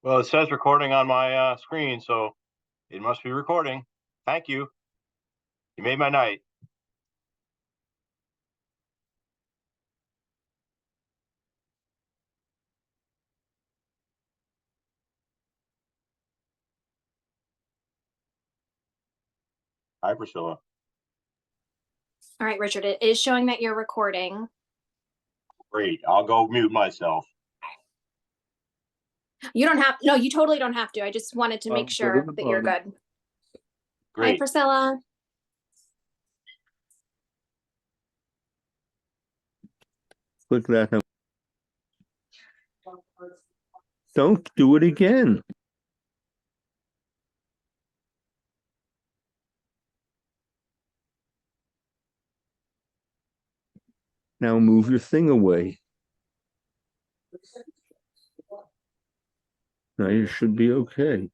Well, it says recording on my screen, so it must be recording. Thank you. You made my night. Hi, Priscilla. All right, Richard, it is showing that you're recording. Great. I'll go mute myself. You don't have, no, you totally don't have to. I just wanted to make sure that you're good. Great. Hi, Priscilla. Click that. Don't do it again. Now move your thing away. Now you should be okay.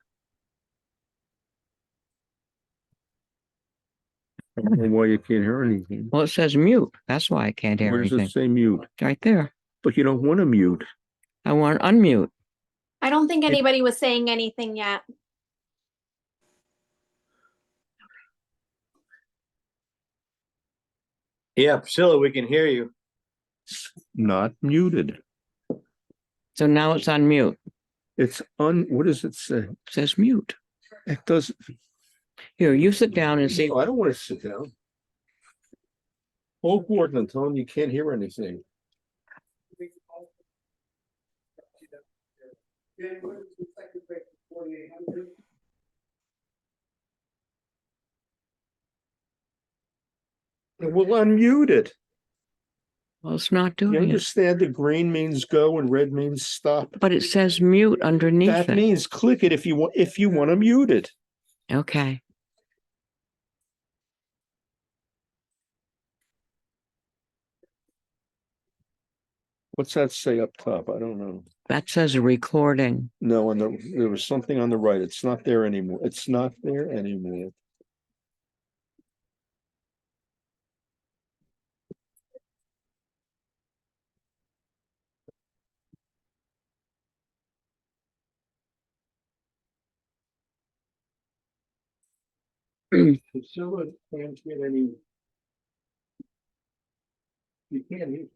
I don't know why you can't hear anything. Well, it says mute. That's why I can't hear Where does anything. it say mute? Right there. But you don't want to mute. I want to unmute. I don't think anybody was saying anything yet. Yeah, Priscilla, we can hear you. Not muted. So now it's on mute. It's what does it say? It says mute. It doesn't. Here, you sit down and see. No, I don't want to sit down. Hold Gordon and tell him you can't hear anything. We'll unmute it. Well, it's not You doing it. understand that green means go and red means stop? But it says mute underneath That it. means click it if you want to mute it. Okay. What's that say up top? I don't know. That says recording. No, and there was something on the right. It's not there anymore. It's not there anymore. Priscilla can't get any. You can't hear.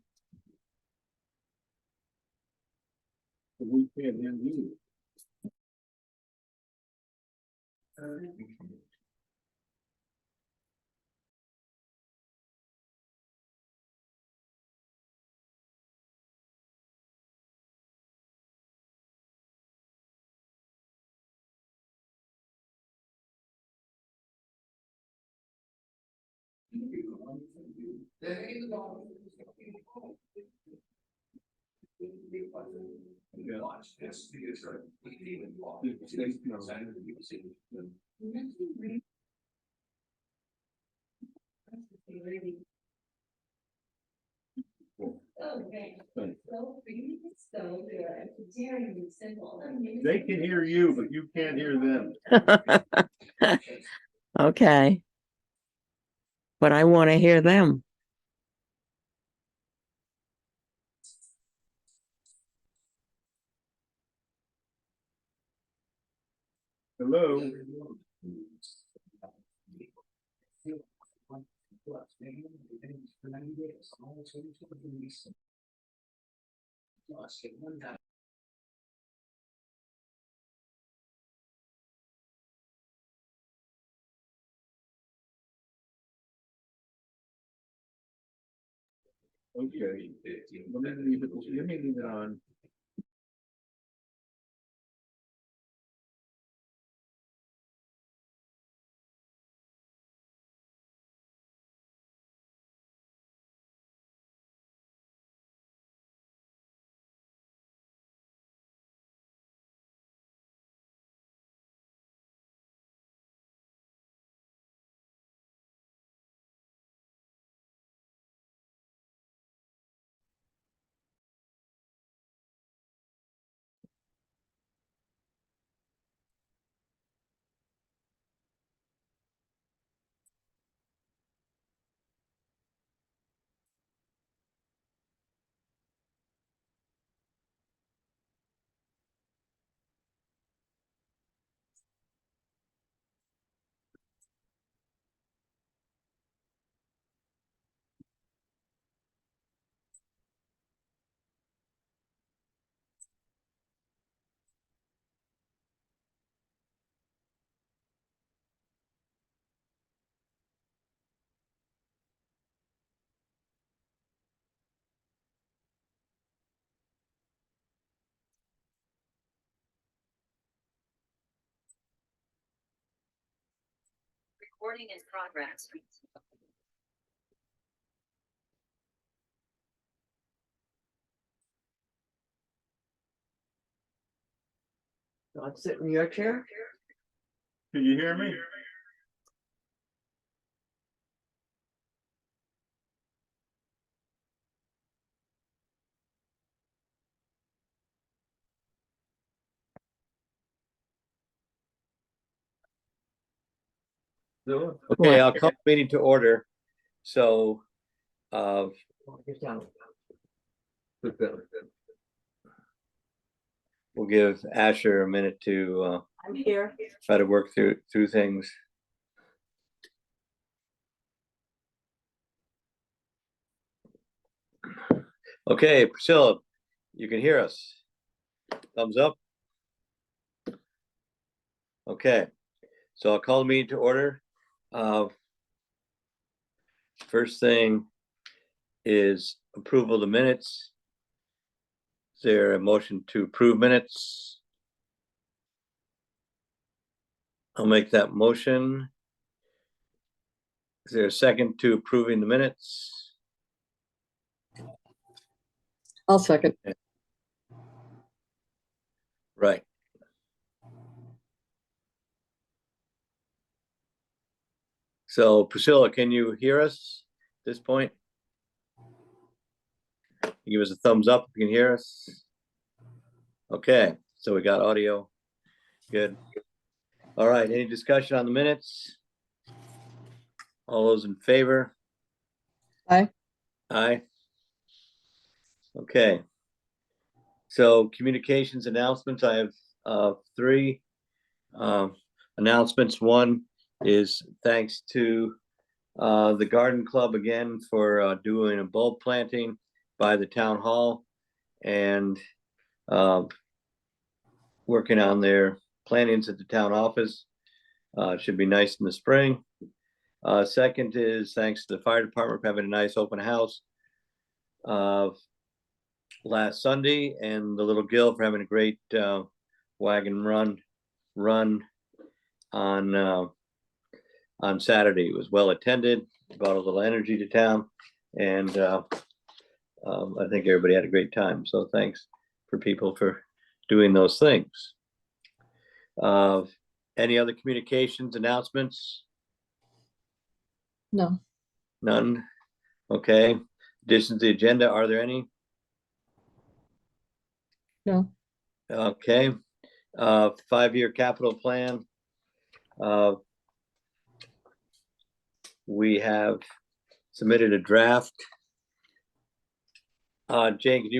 We can't hear you. They can hear you, but you can't hear them. Okay. But I want to hear them. Hello. Okay. Let me leave it on. Recording in progress. I'll sit in your chair. Can you hear me? Okay, I'll call the meeting to order. So, uh, we'll give Asher a minute to I'm here. try to work through things. Okay, Priscilla, you can hear us. Thumbs up. Okay, so I'll call the meeting to order. First thing is approval of the minutes. Is there a motion to approve minutes? I'll make that motion. Is there a second to approving the minutes? I'll second. Right. So Priscilla, can you hear us at this point? Give us a thumbs up if you can hear us. Okay, so we got audio. Good. All right, any discussion on the minutes? All those in favor? Aye. Aye. Okay. So communications announcements, I have three announcements. One is thanks to the Garden Club again for doing a bulb planting by the town hall and working on their plantings at the town office. It should be nice in the spring. Second is thanks to the fire department for having a nice open house last Sunday, and the Little Gill for having a great wagon run on Saturday. It was well attended, brought a little energy to town, and I think everybody had a great time. So thanks for people for doing those things. Any other communications announcements? No. None. Okay. Additions to the agenda, are there any? No. Okay. 5-year capital plan. We have submitted a draft. Jane,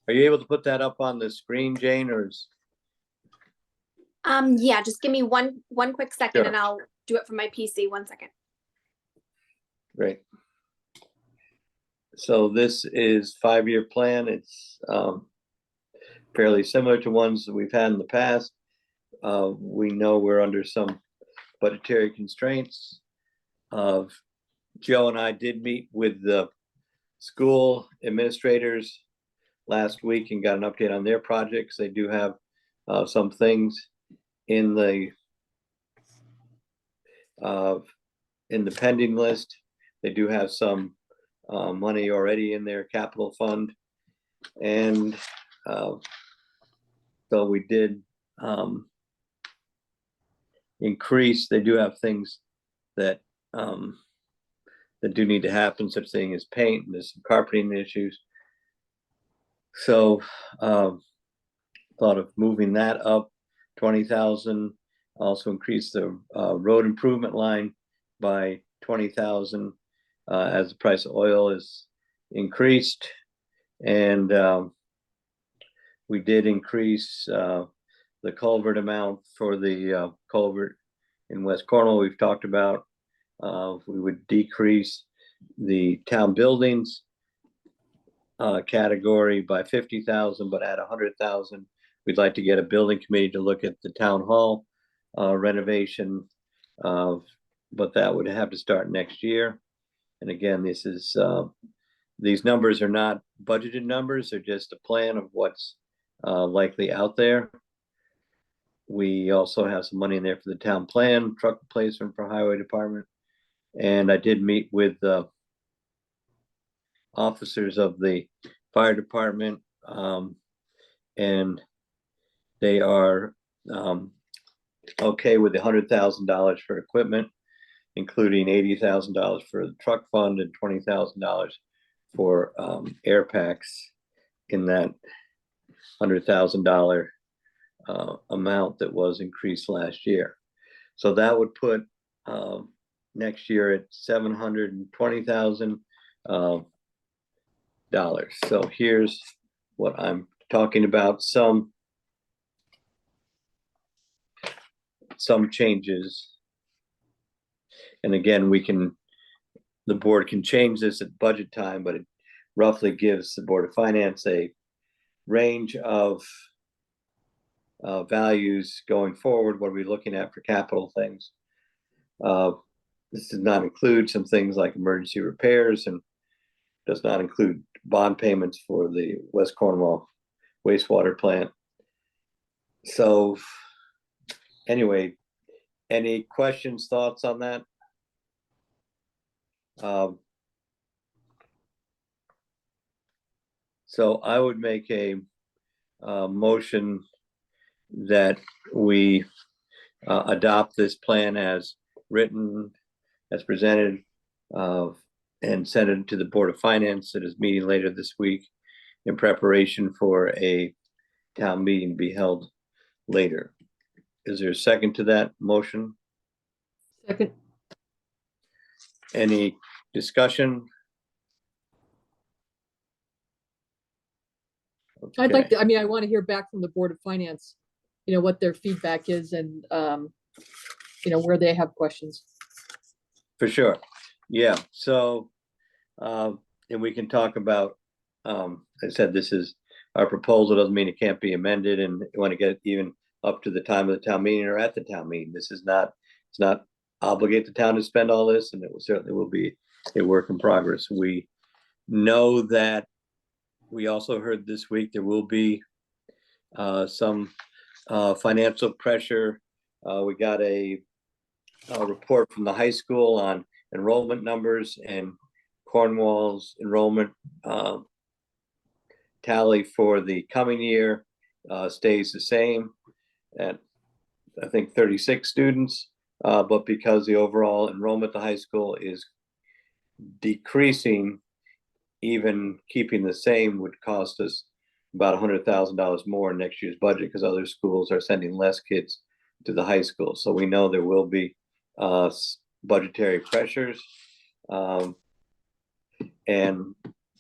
are you able to put that up on the screen, Jane, or is? Yeah, just give me one quick second Sure. and I'll do it from my PC. 1 second. Great. So this is 5-year plan. It's fairly similar to ones that we've had in the past. We know we're under some budgetary constraints. Joe and I did meet with the school administrators last week and got an update on their projects. They do have some things in the pending list. They do have some money already in their capital fund, and so we did increase. They do have things that that do need to happen, such thing as paint, and there's some carpeting issues. So thought of moving that up 20,000. Also increase the road improvement line by 20,000 as the price of oil is increased, and we did increase the culvert amount for the culvert in West Cornwall. We've talked about we would decrease the town buildings category by 50,000, but at 100,000, we'd like to get a building committee to look at the town hall renovation, but that would have to start next year. And again, this is these numbers are not budgeted numbers; they're just a plan of what's likely out there. We also have some money in there for the town plan, truck replacement for highway department. And I did meet with the officers of the fire department, and they are okay with the $100,000 for equipment, including $80,000 for the truck fund and $20,000 for air packs in that $100,000 amount that was increased last year. So that would put next year at $720,000. So here's what I'm talking about. Some changes. And again, the board can change this at budget time, but it roughly gives the Board of Finance a range of values going forward. What are we looking at for capital things? This does not include some things like emergency repairs, and does not include bond payments for the West Cornwall wastewater plant. So anyway, any questions, thoughts on that? So I would make a motion that we adopt this plan as written, as presented, and send it to the Board of Finance that is meeting later this week in preparation for a town meeting to be held later. Is there a second to that motion? Second. Any discussion? I'd like Okay. to, I mean, I want to hear back from the Board of Finance, what their feedback is and, where they have questions. For sure. Yeah, so, and we can talk about, I said, this is our proposal, doesn't mean it can't be amended, and you want to get it even up to the time of the town meeting or at the town meeting. This is not, it's not obligate the town to spend all this, and it will certainly will be a work in progress. We know that we also heard this week there will be some financial pressure. We got a report from the high school on enrollment numbers, and Cornwall's enrollment tally for the coming year stays the same at, I think, 36 students. But because the overall enrollment at the high school is decreasing, even keeping the same would cost us about $100,000 more in next year's budget, because other schools are sending less kids to the high school. So we know there will be budgetary pressures, and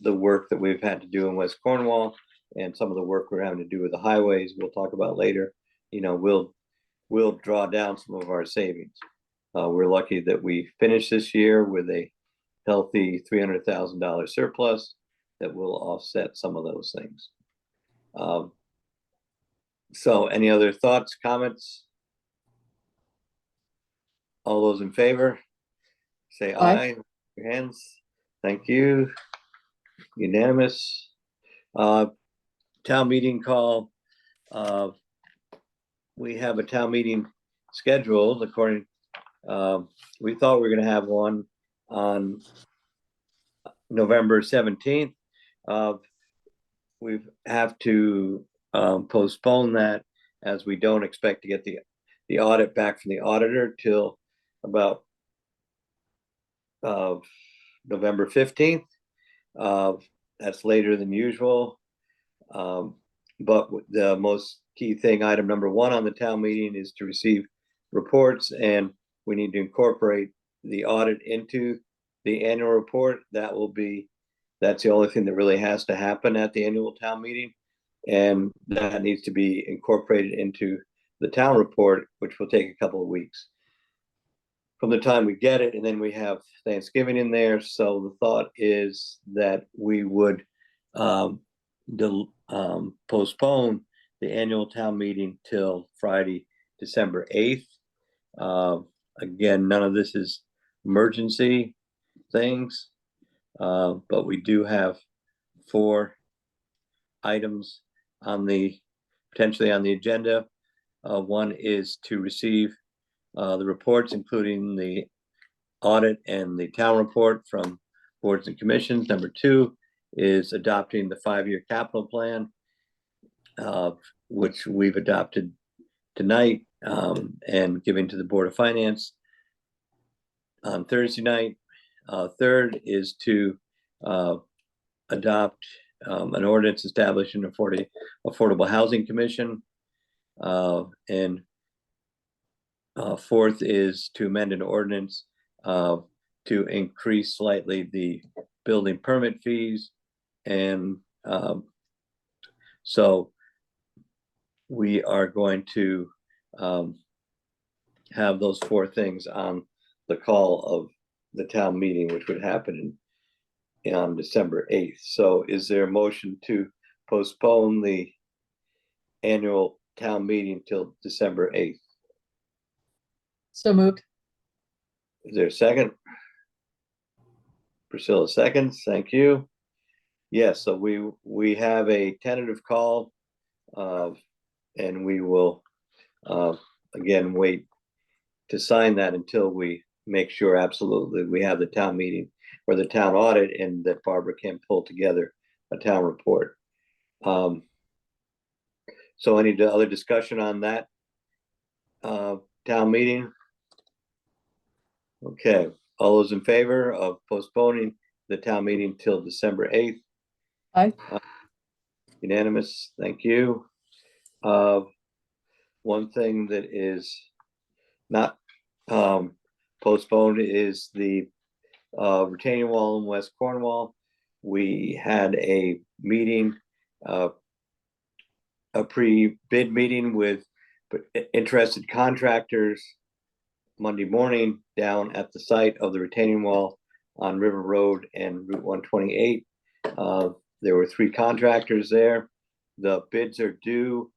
the work that we've had to do in West Cornwall and some of the work we're having to do with the highways, we'll talk about later, we'll draw down some of our savings. We're lucky that we finished this year with a healthy $300,000 surplus that will offset some of those things. So any other thoughts, comments? All those in favor, say aye. Your hands. Thank you. Unanimous. Town meeting call. We have a town meeting scheduled according, we thought we were gonna have one on November 17th. We have to postpone that, as we don't expect to get the audit back from the auditor till about November 15th. That's later than usual. But the most key thing, item number one on the town meeting, is to receive reports, and we need to incorporate the audit into the annual report. That's the only thing that really has to happen at the annual town meeting, and that needs to be incorporated into the town report, which will take a couple of weeks from the time we get it. And then we have Thanksgiving in there. So the thought is that we would postpone the annual town meeting till Friday, December 8th. Again, none of this is emergency things, but we do have 4 items potentially on the agenda. One is to receive the reports, including the audit and the town report from boards and commissions. Number two is adopting the 5-year capital plan, which we've adopted tonight, and giving to the Board of Finance on Thursday night. Third is to adopt an ordinance establishing an affordable housing commission. And fourth is to amend an ordinance to increase slightly the building permit fees. And so we are going to have those 4 things on the call of the town meeting, which would happen on December 8th. So is there a motion to postpone the annual town meeting till December 8th? So moved. Is there a second? Priscilla seconds, thank you. Yes, so we have a tentative call, and we will again wait to sign that until we make sure absolutely we have the town meeting or the town audit, and that Barbara can pull together a town report. So any other discussion on that town meeting? Okay, all those in favor of postponing the town meeting till December 8th? Aye. Unanimous, thank you. One thing that is not postponed is the retaining wall in West Cornwall. We had a meeting, a pre-bid meeting with interested contractors Monday morning down at the site of the retaining wall on River Road and Route 128. There were 3 contractors there. The bids are due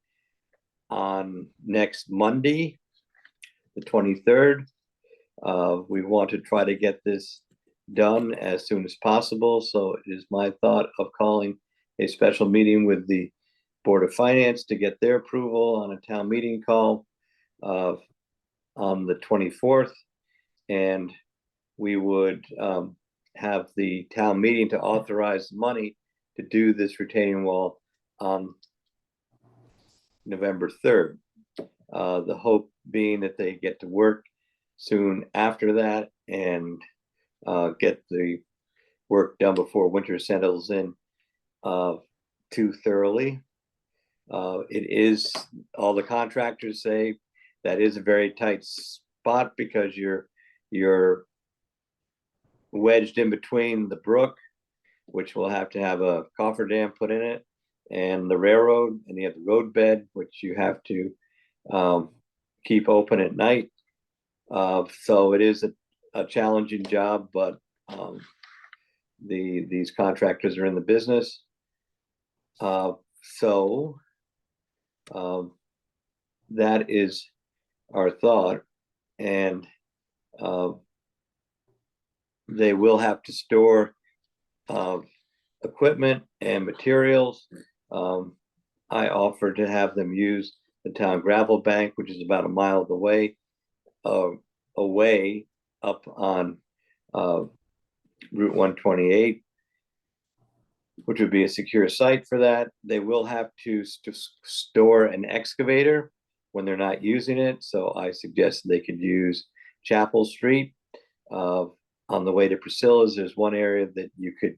on next Monday, the 23rd. We want to try to get this done as soon as possible. So it is my thought of calling a special meeting with the Board of Finance to get their approval on a town meeting call on the 24th. And we would have the town meeting to authorize the money to do this retaining wall on November 3rd. The hope being that they get to work soon after that and get the work done before winter settles in too thoroughly. It is, all the contractors say that is a very tight spot because you're wedged in between the brook, which will have to have a cofferdam put in it, and the railroad, and you have the roadbed, which you have to keep open at night. So it is a challenging job, but these contractors are in the business. So that is our thought, and they will have to store equipment and materials. I offered to have them use the town gravel bank, which is about a mile away up on Route 128, which would be a secure site for that. They will have to store an excavator when they're not using it. So I suggested they could use Chapel Street. On the way to Priscilla's, there's one area that you could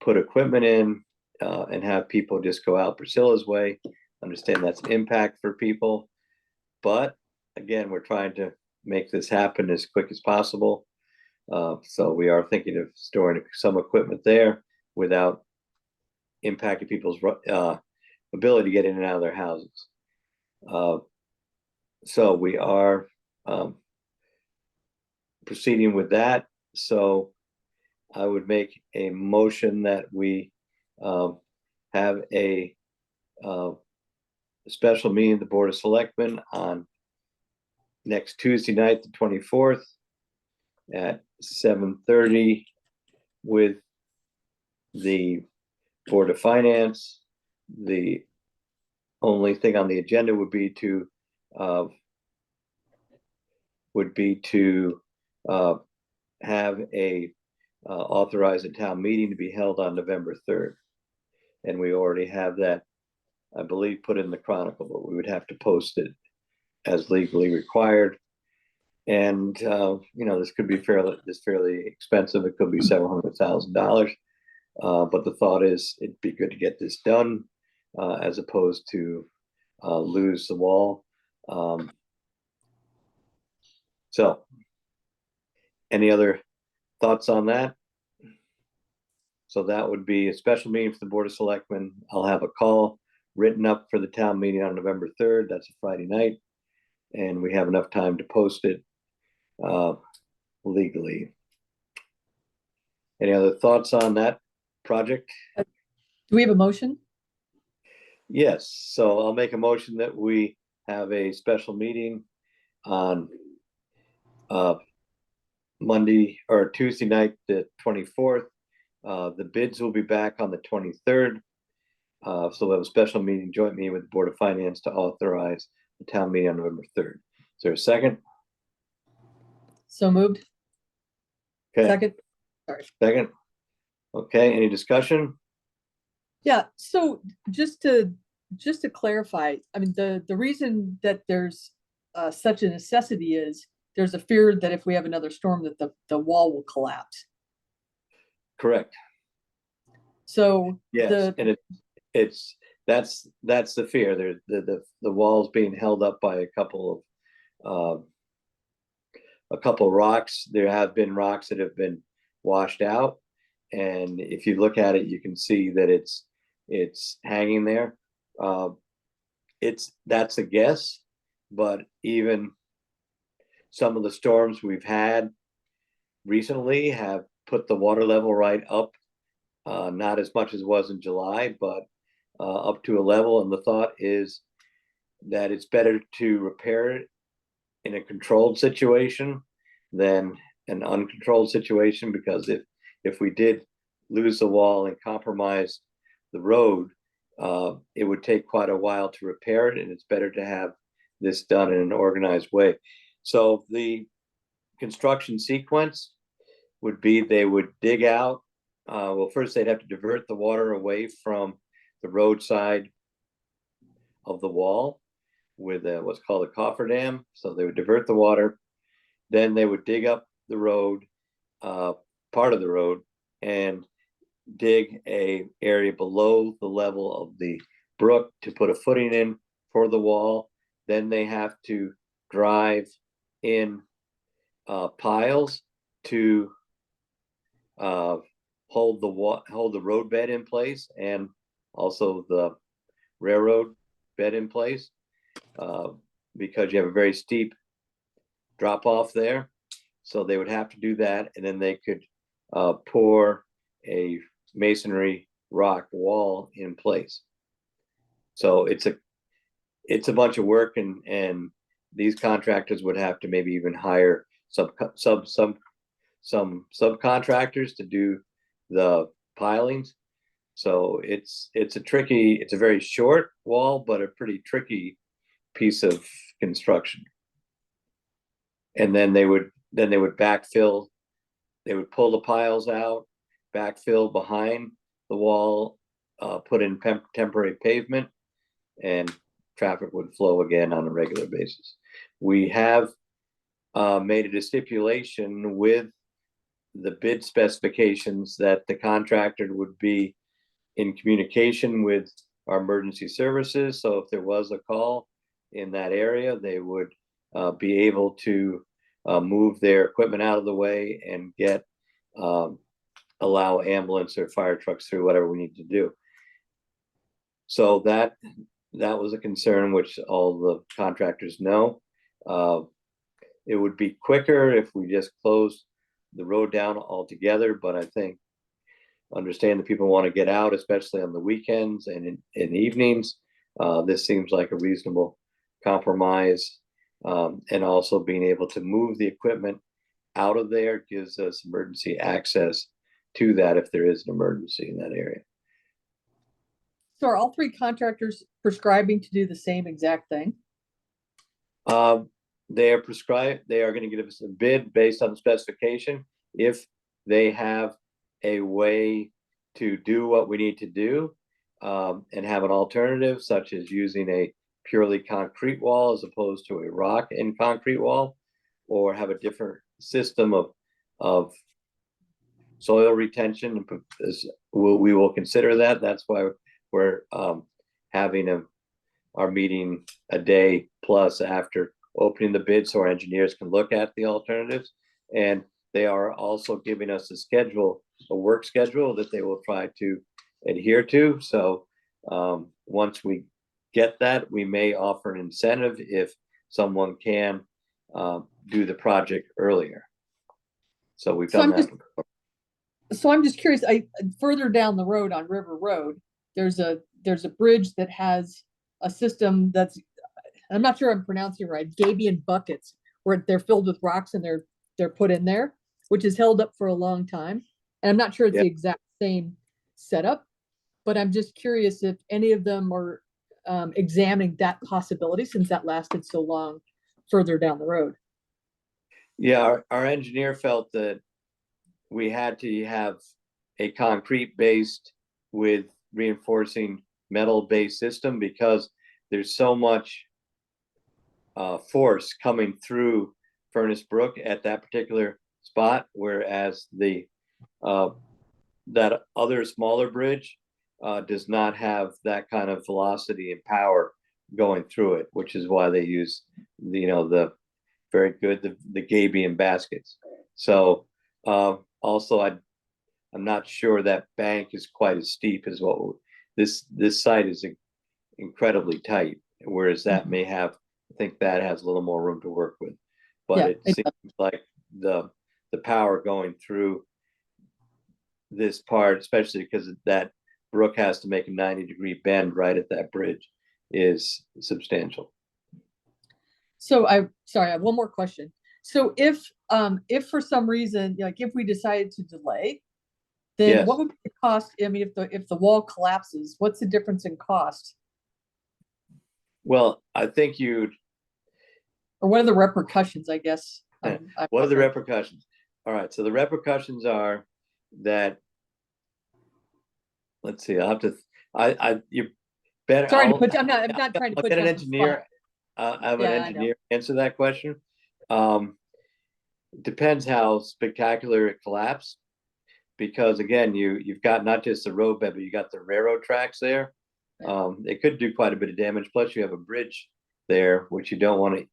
put equipment in and have people just go out Priscilla's way. Understand that's an impact for people. But again, we're trying to make this happen as quick as possible. So we are thinking of storing some equipment there without impacting people's ability to get in and out of their houses. So we are proceeding with that. So I would make a motion that we have a special meeting of the Board of Selectmen on next Tuesday night, the 24th at 7:30 with the Board of Finance. The only thing on the agenda would be to would be to have authorize a town meeting to be held on November 3rd. And we already have that, I believe, put in the Chronicle, but we would have to post it as legally required. And this could be fairly expensive. It could be several $100,000. But the thought is it'd be good to get this done as opposed to lose the wall. So any other thoughts on that? So that would be a special meeting for the Board of Selectmen. I'll have a call written up for the town meeting on November 3rd. That's a Friday night. And we have enough time to post it legally. Any other thoughts on that project? Do we have a motion? Yes, so I'll make a motion that we have a special meeting on Monday or Tuesday night, the 24th. The bids will be back on the 23rd. So we'll have a special meeting, joint meeting with the Board of Finance to authorize the town meeting on November 3rd. Is there a second? So moved. Okay, Second. second. Okay, any discussion? Yeah, so just to clarify, I mean, the reason that there's such a necessity is there's a fear that if we have another storm that the wall will collapse. Correct. So Yes, and that's the fear. The wall's being held up by a couple of rocks. There have been rocks that have been washed out, and if you look at it, you can see that it's hanging there. That's a guess, but even some of the storms we've had recently have put the water level right up, not as much as it was in July, but up to a level. And the thought is that it's better to repair it in a controlled situation than an uncontrolled situation, because if we did lose the wall and compromise the road, it would take quite a while to repair it, and it's better to have this done in an organized way. So the construction sequence would be they would dig out. Well, first they'd have to divert the water away from the roadside of the wall with what's called a cofferdam. So they would divert the water. Then they would dig up the road, part of the road, and dig a area below the level of the brook to put a footing in for the wall. Then they have to drive in piles to hold the roadbed in place, and also the railroad bed in place, because you have a very steep drop off there. So they would have to do that, and then they could pour a masonry rock wall in place. So it's a bunch of work, and these contractors would have to maybe even hire some subcontractors to do the pilings. So it's a very short wall, but a pretty tricky piece of construction. And then they would backfill. They would pull the piles out, backfill behind the wall, put in temporary pavement, and traffic would flow again on a regular basis. We have made it a stipulation with the bid specifications that the contractor would be in communication with our emergency services. So if there was a call in that area, they would be able to move their equipment out of the way and allow ambulance or fire trucks through, whatever we need to do. So that was a concern, which all the contractors know. It would be quicker if we just closed the road down altogether, but I think understand that people want to get out, especially on the weekends and in evenings. This seems like a reasonable compromise, and also being able to move the equipment out of there gives us emergency access to that if there is an emergency in that area. So are all three contractors prescribing to do the same exact thing? They are prescribed, they are gonna give us a bid based on the specification. If they have a way to do what we need to do, and have an alternative such as using a purely concrete wall as opposed to a rock and concrete wall, or have a different system of soil retention, we will consider that. That's why we're having our meeting a day plus after opening the bid, so our engineers can look at the alternatives. And they are also giving us a work schedule that they will try to adhere to. So once we get that, we may offer an incentive if someone can do the project earlier. So we've done that. So I'm just curious, further down the road on River Road, there's a bridge that has a system that's, I'm not sure I'm pronouncing it right, Gabion buckets, where they're filled with rocks and they're put in there, which is held up for a long time. And I'm not sure it's the exact same setup, but I'm just curious if any of them are examining that possibility, since that lasted so long further down the road. Yeah, our engineer felt that we had to have a concrete based with reinforcing metal based system, because there's so much force coming through Furnace Brook at that particular spot, whereas that other smaller bridge does not have that kind of velocity and power going through it, which is why they use the very good the Gabion baskets. So also I'm not sure that bank is quite as steep as what this site is incredibly tight, whereas that may have, I think that has a little more room to work with. But it seems like the power going through this part, especially because that brook has to make a 90-degree bend right at that bridge, is substantial. So I have one more question. So if for some reason, like if we decided to delay, then what would be the cost? I mean, if the wall collapses, what's the difference in cost? Well, I think or what are the repercussions, I guess? What are the repercussions? All right, so the repercussions are that, let's see, I'll have to, you better. Sorry to put you, I'm not trying to put get you an on the engineer. spot. I have an engineer answer that question. Depends how spectacular it collapsed, because again, you've got not just the roadbed, but you got the railroad tracks there. It could do quite a bit of damage. Plus, you have a bridge there, which you don't want to.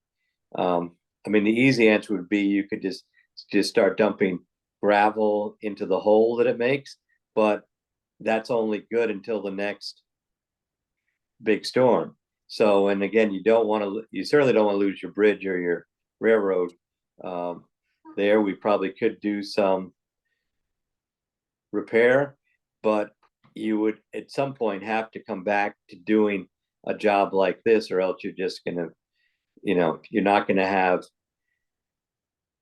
I mean, the easy answer would be you could just start dumping gravel into the hole that it makes, but that's only good until the next big storm. So, and again, you certainly don't want to lose your bridge or your railroad. There, we probably could do some repair, but you would at some point have to come back to doing a job like this, or else you're just gonna, you're not gonna have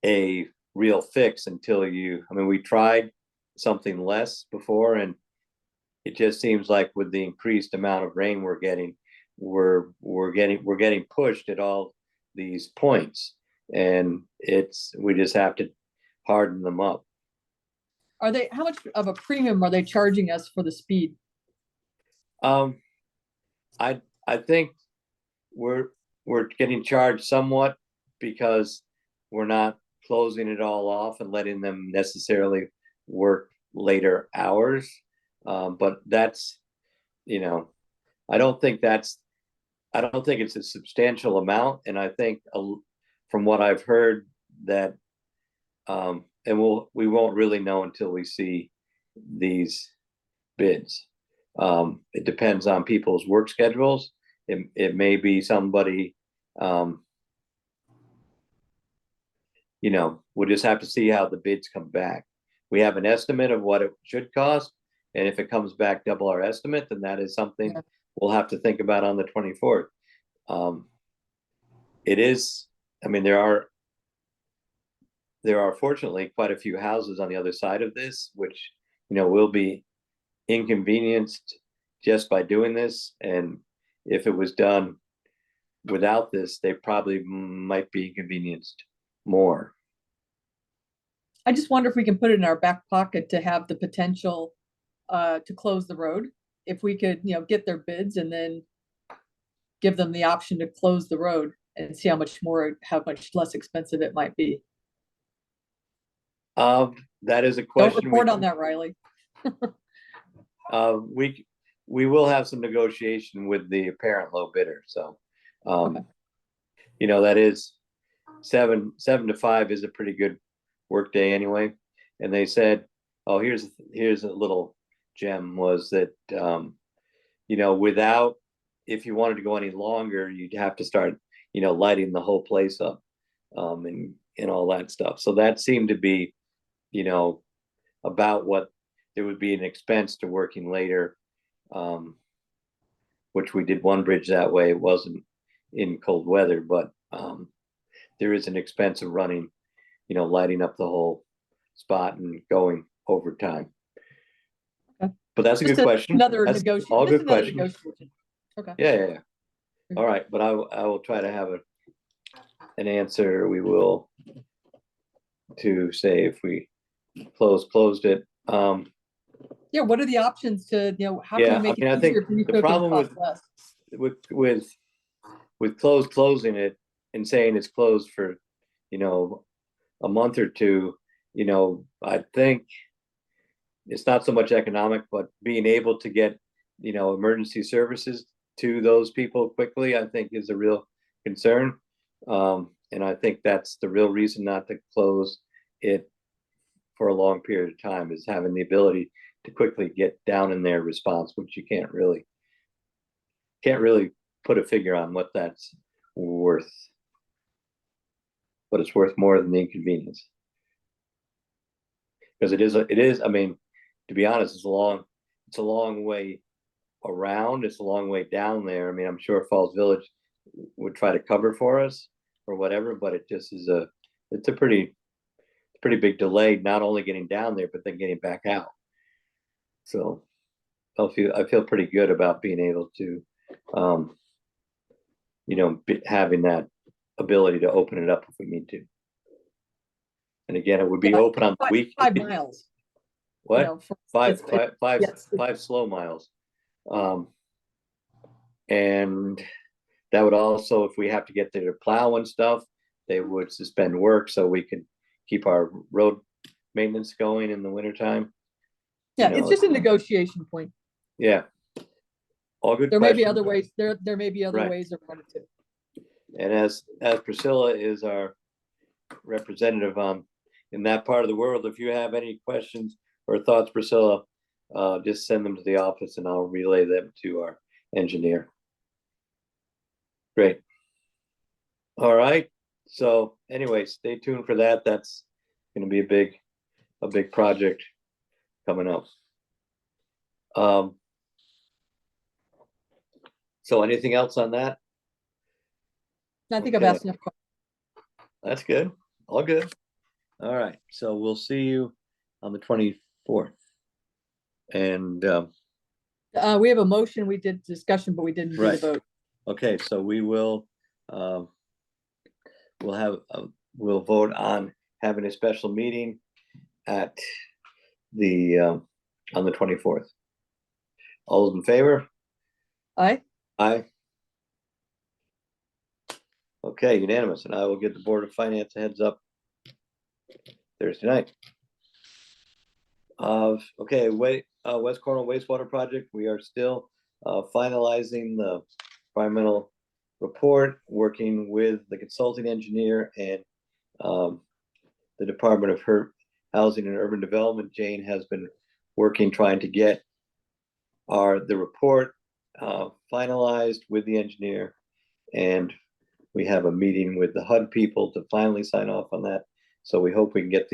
a real fix until we tried something less before, and it just seems like with the increased amount of rain we're getting, we're getting pushed at all these points, and we just have to harden them up. How much of a premium are they charging us for the speed? I think we're getting charged somewhat because we're not closing it all off and letting them necessarily work later hours. But that's, I don't think it's a substantial amount. And I think from what I've heard that, and we won't really know until we see these bids. It depends on people's work schedules. It may be somebody, we'll just have to see how the bids come back. We have an estimate of what it should cost, and if it comes back double our estimate, then that is something we'll have to think about on the 24th. It is, there are fortunately quite a few houses on the other side of this, which, will be inconvenienced just by doing this. And if it was done without this, they probably might be inconvenienced more. I just wonder if we can put it in our back pocket to have the potential to close the road. If we could, get their bids and then give them the option to close the road and see how much less expensive it might be. That is a Don't question. report on that, Riley. We will have some negotiation with the apparent low bidder, so. Okay. That is 7 to 5 is a pretty good work day anyway. And they said, oh, here's a little gem, was that, without, if you wanted to go any longer, you'd have to start, lighting the whole place up, and all that stuff. So that seemed to be, about what there would be an expense to working later, which we did one bridge that way. It wasn't in cold weather, but there is an expense of running, lighting up the whole spot and going overtime. Okay. But that's a good question. Another That's negotiation. all good Another questions. negotiation. Okay. Yeah. All right, but I will try to have an answer. We will to say if we closed it. Yeah, what are the options to, how Yeah, can we make I it think easier for you the to problem cost less? with closing it and saying it's closed for, a month or two, I think it's not so much economic, but being able to get, emergency services to those people quickly, I think is a real concern. And I think that's the real reason not to close it for a long period of time, is having the ability to quickly get down in their response, which you can't really put a figure on what that's worth, but it's worth more than the inconvenience. Because it is, I mean, to be honest, it's a long way around. It's a long way down there. I mean, I'm sure Falls Village would try to cover for us or whatever, but it just is it's a pretty big delay, not only getting down there, but then getting back out. So I feel pretty good about being able to, having that ability to open it up if we need to. And again, it would be open on the week. 5 miles. What? Yes. 5 slow miles. And that would also, if we have to get there to plow and stuff, they would suspend work so we could keep our road maintenance going in the wintertime. Yeah, it's just a negotiation point. Yeah. All good. There may be other ways, there may be other Right. ways around it too. And as Priscilla is our representative in that part of the world, if you have any questions or thoughts, Priscilla, just send them to the office and I'll relay them to our engineer. Great. All right. So anyway, stay tuned for that. That's going to be a big project coming up. So anything else on that? I think I've Okay. asked enough questions. That's good. All good. All right. So we'll see you on the 24th. And We have a motion, we did discussion, but we didn't do the Right. vote. okay, so we will we'll vote on having a special meeting at the on the 24th. All those in favor? Aye. Aye. Okay, unanimous, and I will give the Board of Finance a heads up Thursday night. Okay, West Cornwall wastewater project, we are still finalizing the environmental report, working with the consulting engineer and the Department of Housing and Urban Development. Jane has been working, trying to get the report finalized with the engineer, and we have a meeting with the HUD people to finally sign off on that. So we hope we can get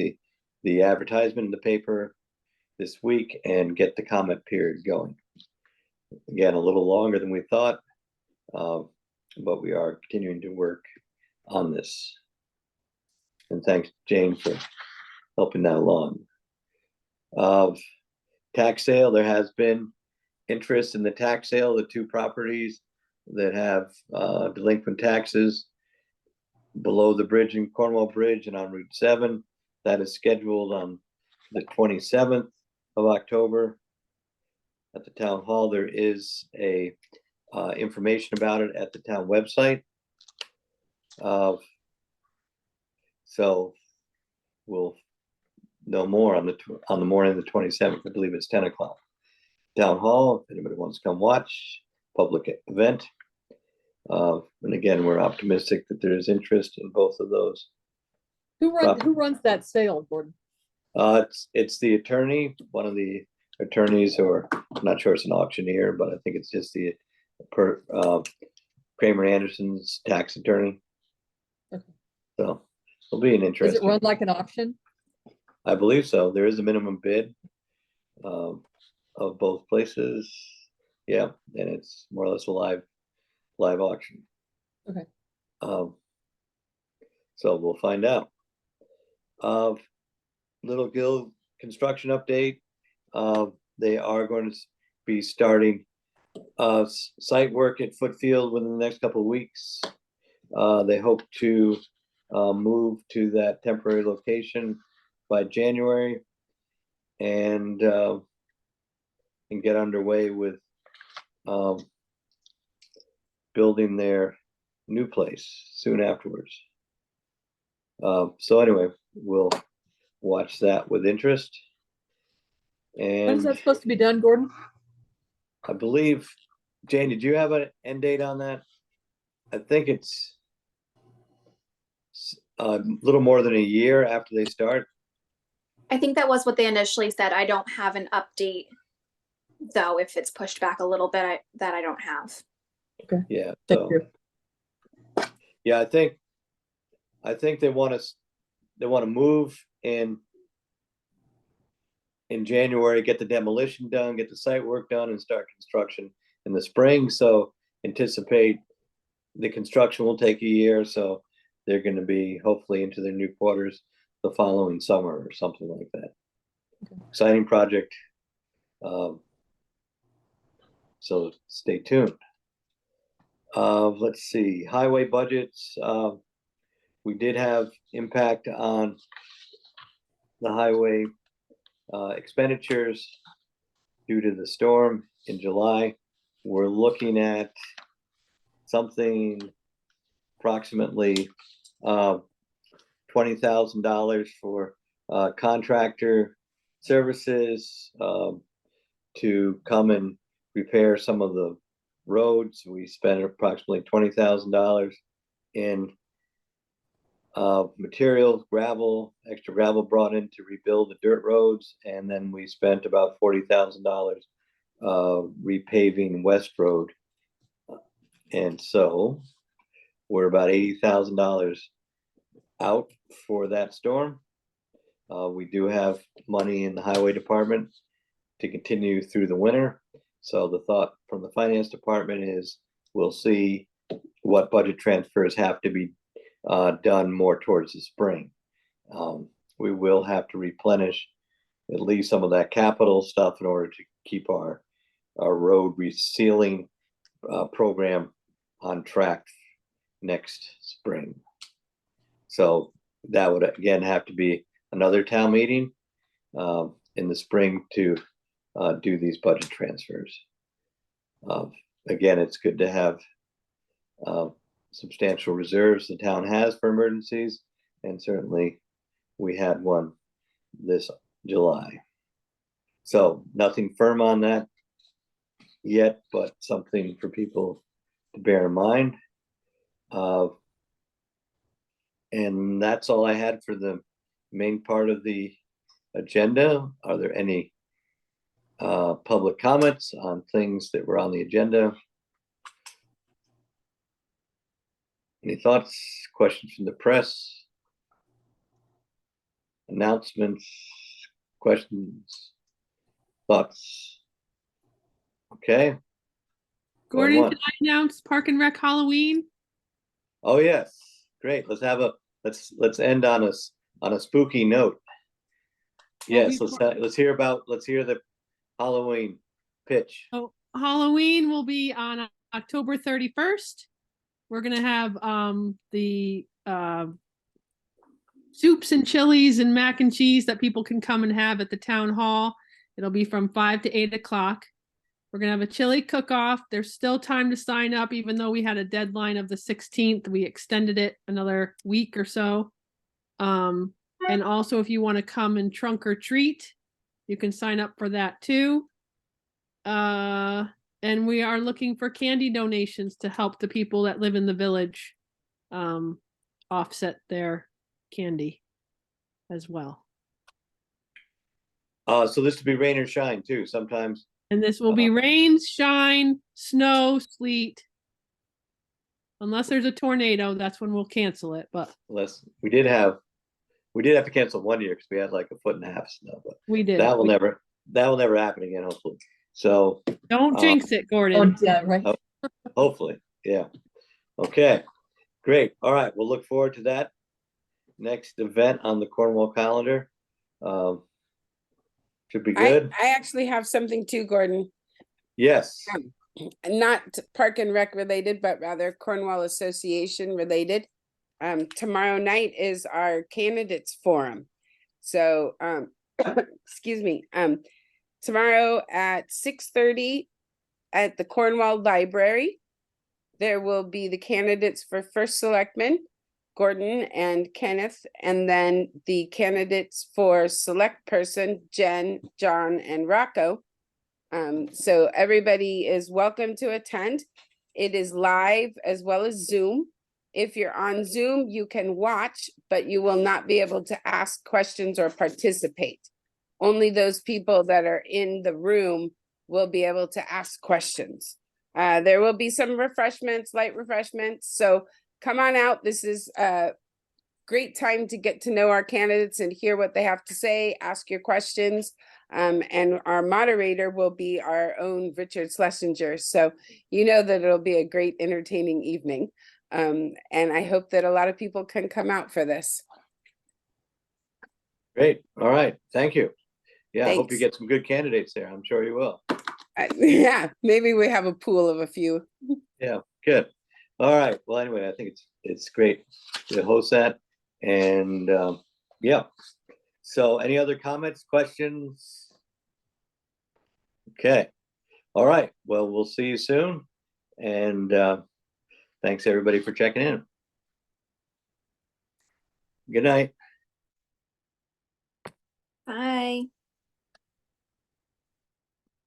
the advertisement in the paper this week and get the comment period going. Again, a little longer than we thought, but we are continuing to work on this. And thanks, Jane, for helping that along. Tax sale, there has been interest in the tax sale, the 2 properties that have delinquent taxes below the bridge in Cornwall Bridge and on Route 7. That is scheduled on the 27th of October at the town hall. There is a information about it at the town website. So we'll know more on the morning of the 27th. I believe it's 10 o'clock. Town hall, if anybody wants to come watch, public event. And again, we're optimistic that there is interest in both of those. Who runs that sale, Gordon? It's the attorney, one of the attorneys, or I'm not sure it's an auctioneer, but I think it's just the Kramer Anderson's tax attorney. Okay. So it'll be an Does interesting. it run like an auction? I believe so. There is a minimum bid of both places. Yeah, and it's more or less a live auction. Okay. So we'll find out. Little Gill construction update. They are going to be starting site work at Footfield within the next couple of weeks. They hope to move to that temporary location by January and get underway with building their new place soon afterwards. So anyway, we'll watch that with interest. When is And that supposed to be done, Gordon? I believe, Jane, did you have an end date on that? I think it's a little more than a year after they start. I think that was what they initially said. I don't have an update though, if it's pushed back a little bit, that I don't have. Yeah. Thank So you. yeah, I think they want to move in January, get the demolition done, get the site work done, and start construction in the spring. So anticipate the construction will take a year, so they're going to be hopefully into their new quarters the following summer or something like that. Okay. Exciting project. So stay tuned. Let's see, highway budgets. We did have impact on the highway expenditures due to the storm in July. We're looking at something approximately $20,000 for contractor services to come and repair some of the roads. We spent approximately $20,000 in materials, gravel, extra gravel brought in to rebuild the dirt roads, and then we spent about $40,000 repaving West Road. And so we're about $80,000 out for that storm. We do have money in the highway department to continue through the winter. So the thought from the finance department is we'll see what budget transfers have to be done more towards the spring. We will have to replenish at least some of that capital stuff in order to keep our road resealing program on track next spring. So that would again have to be another town meeting in the spring to do these budget transfers. Again, it's good to have substantial reserves the town has for emergencies, and certainly we had one this July. So nothing firm on that yet, but something for people to bear in mind. And that's all I had for the main part of the agenda. Are there any public comments on things that were on the agenda? Any thoughts, questions from the press? Announcements, questions, thoughts? Okay. Gordon, Going can I announce Park and Rec Halloween? Oh yes, great. Let's end on a spooky note. Yes, let's hear the Halloween pitch. Oh, Halloween will be on October 31st, we're gonna have the soups and chilies and mac and cheese that people can come and have at the town hall. It'll be from 5 to 8 o'clock. We're gonna have a chili cook-off. There's still time to sign up, even though we had a deadline of the 16th. We extended it another week or so. And also if you want to come and trunk or treat, you can sign up for that too. And we are looking for candy donations to help the people that live in the village offset their candy as well. So this will be rain or shine too, sometimes. And this will be rain, shine, snow, sleet. Unless there's a tornado, that's when we'll cancel it, but Unless we did have to cancel one year because we had like 1.5 feet of snow, but we did. that will never happen again, hopefully. So Don't jinx it, Gordon. Oh, yeah, right. hopefully, yeah. Okay, great. All right, we'll look forward to that next event on the Cornwall calendar. Should be good. I actually have something too, Gordon. Yes. Not Park and Rec related, but rather Cornwall Association related. Tomorrow night is our candidates forum. So, excuse me, tomorrow at 6:30 at the Cornwall Library, there will be the candidates for first selectman, Gordon and Kenneth, and then the candidates for select person, Jen, John, and Rocco. So everybody is welcome to attend. It is live as well as Zoom. If you're on Zoom, you can watch, but you will not be able to ask questions or participate. Only those people that are in the room will be able to ask questions. There will be some refreshments, light refreshments. So come on out. This is a great time to get to know our candidates and hear what they have to say, ask your questions. And our moderator will be our own Richard Schlesinger. So you know that it'll be a great entertaining evening. And I hope that a lot of people can come out for this. Great. All right. Thank you. Yeah, I hope you Thanks. get some good candidates there. I'm sure you will. Yeah, maybe we have a pool of a few. Yeah, good. All right. Well, anyway, I think it's great to host that. And yeah. So any other comments, questions? Okay. All right. Well, we'll see you soon. And thanks everybody for checking in. Good night.